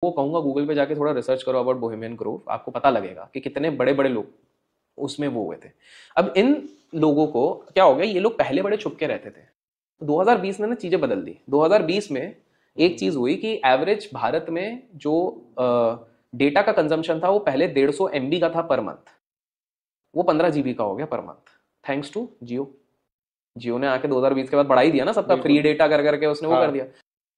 वो कहूँगा गूगल पे जाके थोड़ा रिसर्च करो अबाउट बोहेमियन ग्रोव, आपको पता लगेगा कि कितने बड़े बड़े लोग उसमें वो हुए थे। अब इन लोगों को क्या हो गया, ये लोग पहले बड़े छुप के रहते थे। 2020 में ना चीजें बदल दी। 2020 में एक चीज हुई कि एवरेज भारत में जो डेटा का कंजम्पशन था वो पहले 150 MB का था पर मंथ, वो 15 GB का हो गया पर मंथ, थैंक्स टू जियो। जियो ने आके 2020 के बाद बढ़ा ही दिया ना सबका फ्री डेटा कर करके उसने वो कर दिया।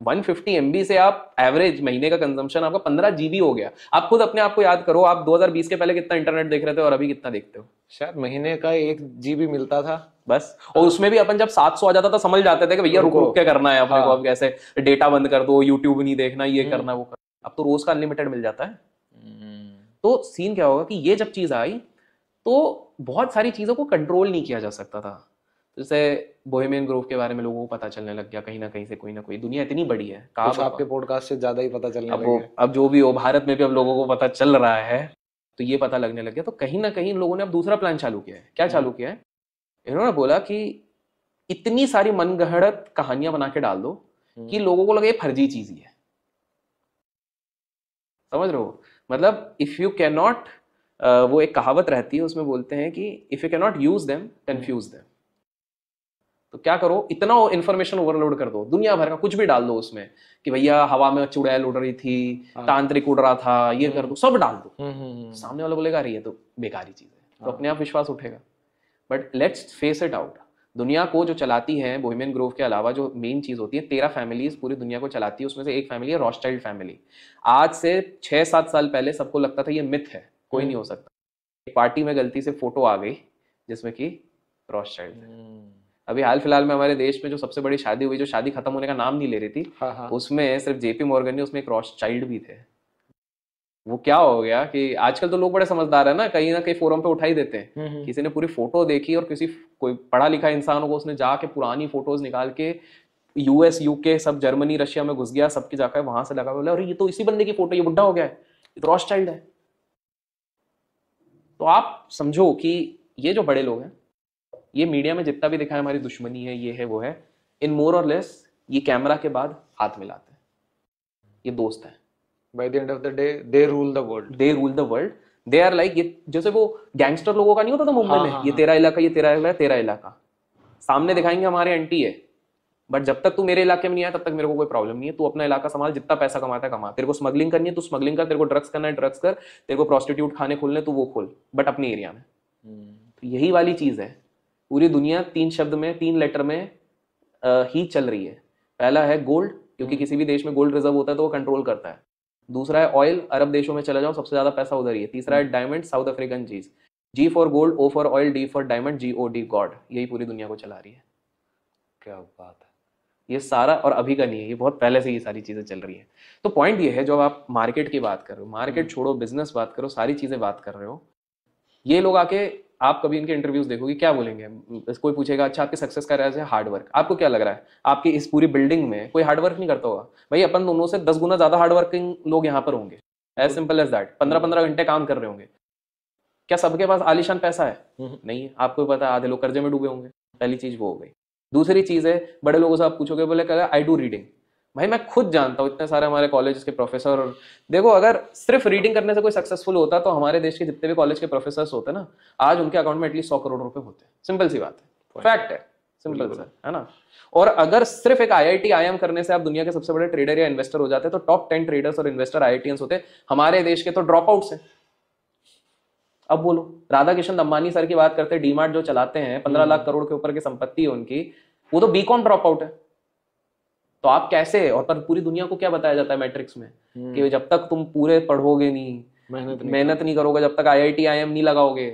150 MB से आप एवरेज महीने का कंजम्पशन आपका 15 GB हो गया। आप खुद अपने आप को याद करो, आप 2020 के पहले कितना इंटरनेट देख रहे थे और अभी कितना देखते हो? शायद महीने का 1 GB मिलता था बस। और उसमें भी अपन जब 700 आ जाता था समझ जाते थे कि भैया रुक रुक के करना है अपने को, अब कैसे डेटा बंद कर दो, यूट्यूब नहीं देखना, ये करना वो करना। अब तो रोज का अनलिमिटेड मिल जाता है। तो सीन क्या होगा कि ये जब चीज आई तो बहुत सारी चीजों को कंट्रोल नहीं किया जा सकता था। जैसे बोहेमियन ग्रोव के बारे में लोगों को पता चलने लग गया कहीं ना कहीं से, कोई ना कोई, दुनिया इतनी बड़ी है। कुछ आपके पॉडकास्ट से ज्यादा ही पता चलने लग गया। अब जो भी हो, भारत में भी अब लोगों को पता चल रहा है, तो ये पता लगने लग गया। तो कहीं ना कहीं लोगों ने अब दूसरा प्लान चालू किया है। क्या चालू किया है? इन्होंने बोला कि इतनी सारी मनगढ़ंत कहानियां बना के डाल दो कि लोगों को लगे फर्जी चीज ही है। समझ रहे हो? मतलब इफ यू कैन नॉट, वो एक कहावत रहती है उसमें बोलते हैं कि if you can not use them confuse them. तो क्या करो, इतना इंफॉर्मेशन ओवरलोड कर दो, दुनिया भर का कुछ भी डाल दो उसमें कि भैया हवा में चुड़ैल उड़ रही थी, तांत्रिक उड़ रहा था, ये कर दो, सब डाल दो। सामने वाला बोलेगा अरे ये तो बेकारी चीज है, तो अपने आप विश्वास उठेगा। But let's face it out, दुनिया को जो चलाती है बोहेमियन ग्रोव के अलावा, जो मेन चीज होती है, 13 फैमिलीज पूरी दुनिया को चलाती है। उसमें से एक फैमिली है रॉथस्चाइल्ड फैमिली। आज से 6-7 साल पहले सबको लगता था ये मिथ है, कोई नहीं हो सकता। एक पार्टी में गलती से फोटो आ गई जिसमें कि रॉथस्चाइल्ड है। अभी हाल फिलहाल में हमारे देश में जो सबसे बड़ी शादी हुई, जो शादी खत्म होने का नाम नहीं ले रही थी, उसमें सिर्फ JP मॉर्गन नहीं, उसमें एक रॉथस्चाइल्ड भी थे। वो क्या हो गया कि आजकल तो लोग बड़े समझदार है ना कहीं फोरम पे उठाई देते हैं। किसी ने पूरी फोटो देखी और किसी कोई पढ़ा लिखा इंसान को, उसने जाके पुरानी फोटोज निकाल के US UK सब जर्मनी रशिया में घुस गया, सबकी जाकर वहां से लगा, बोला अरे ये तो इसी बंदे की फोटो, ये बुढ़ा हो गया है, ये तो रॉथस्चाइल्ड है। तो आप समझो कि ये जो बड़े लोग हैं, ये मीडिया में जितना भी दिखाए हमारी दुश्मनी है, ये है वो है, इन मोर और लेस ये कैमरा के बाद हाथ मिलाते हैं, ये दोस्त हैं। By the end of the day, they rule the world. They rule the world. They are like, ये जैसे वो गैंगस्टर लोगों का नहीं होता था मुंबई में, ये तेरा इलाका, ये तेरा इलाका, तेरा इलाका, सामने दिखाएंगे हमारे एंटी है, बट जब तक तू मेरे इलाके में नहीं आया तब तक मेरे को कोई प्रॉब्लम नहीं है। तू अपना इलाका संभाल, जितना पैसा कमाता है कमा, तेरे को स्मगलिंग करनी है तू स्मगलिंग कर, तेरे को ड्रग्स करना है ड्रग्स कर, तेरे को प्रोस्टिट्यूट खाने खोलने तू वो खोल, बट अपने एरिया में। तो यही वाली चीज है, पूरी दुनिया 3 शब्द में, 3 लेटर में ही चल रही है। पहला है गोल्ड, क्योंकि किसी भी देश में गोल्ड रिजर्व होता है तो वो कंट्रोल करता है। दूसरा है ऑयल, अरब देशों में चला जाओ सबसे ज्यादा पैसा उधर ही है। तीसरा है डायमंड, साउथ अफ्रीकन चीज, G for gold, O for oil, D for diamond, GOD God. यही पूरी दुनिया को चला रही है। क्या बात है। ये सारा और अभी का नहीं है, ये बहुत पहले से ये सारी चीजें चल रही है। तो पॉइंट ये है, जब आप मार्केट की बात कर रहे हो, मार्केट छोड़ो, बिजनेस बात करो, सारी चीजें बात कर रहे हो, ये लोग आके, आप कभी इनके इंटरव्यूज देखोगे क्या बोलेंगे? कोई पूछेगा अच्छा आपके सक्सेस का राज है हार्ड वर्क, आपको क्या लग रहा है आपकी इस पूरी बिल्डिंग में कोई हार्ड वर्क नहीं करता होगा? भाई अपन दोनों से 10 गुना ज्यादा हार्ड वर्किंग लोग यहाँ पर होंगे, एज सिंपल एज दैट। 15-15 घंटे काम कर रहे होंगे। क्या सबके पास आलीशान पैसा है? नहीं है। आपको पता है आधे लोग कर्जे में डूबे होंगे। पहली चीज वो हो गई। दूसरी चीज है, बड़े लोगों से आप पूछोगे, बोले क्या आई डू रीडिंग। भाई मैं खुद जानता हूँ, इतने सारे हमारे कॉलेज के प्रोफेसर, और देखो अगर सिर्फ रीडिंग करने से कोई सक्सेसफुल होता तो हमारे देश के जितने भी कॉलेज के प्रोफेसर होते ना, आज उनके अकाउंट में एटलीस्ट 100 करोड़ रुपए होते। सिंपल सी बात है, फैक्ट है, सिंपल सर, है ना। और अगर सिर्फ एक IIT IIM करने से आप दुनिया के सबसे बड़े ट्रेडर या इन्वेस्टर हो जाते, तो टॉप 10 ट्रेडर्स और इन्वेस्टर IITians होते। हमारे देश के तो ड्रॉप आउट्स हैं। अब बोलो, राधा किशन अंबानी सर की बात करते, डीमार्ट जो चलाते हैं, 15 लाख करोड़ के ऊपर की संपत्ति है उनकी, वो तो BCom ड्रॉप आउट है। तो आप कैसे, और पर पूरी दुनिया को क्या बताया जाता है मैट्रिक्स में कि जब तक तुम पूरे पढ़ोगे नहीं, मेहनत नहीं करोगे, जब तक IIT IIM नहीं लगाओगे।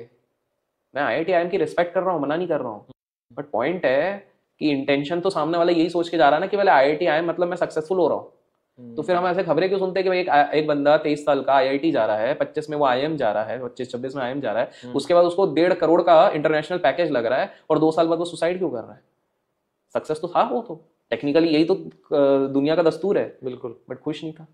मैं IIT IIM की रिस्पेक्ट कर रहा हूँ, मना नहीं कर रहा हूँ, बट पॉइंट है कि इंटेंशन तो सामने वाला यही सोच के जा रहा है ना कि पहले IIT IIM मतलब मैं सक्सेसफुल हो रहा हूँ। तो फिर हम ऐसे खबरें क्यों सुनते हैं कि भाई एक बंदा 23 साल का IIT जा रहा है, 25 में वो IIM जा रहा है, 25-26 में IIM जा रहा है, उसके बाद उसको 1.5 करोड़ का इंटरनेशनल पैकेज लग रहा है, और 2 साल बाद वो सुसाइड क्यों कर रहा है? सक्सेस तो था वो, तो टेक्निकली यही तो दुनिया का दस्तूर है, बिल्कुल, बट खुश नहीं था।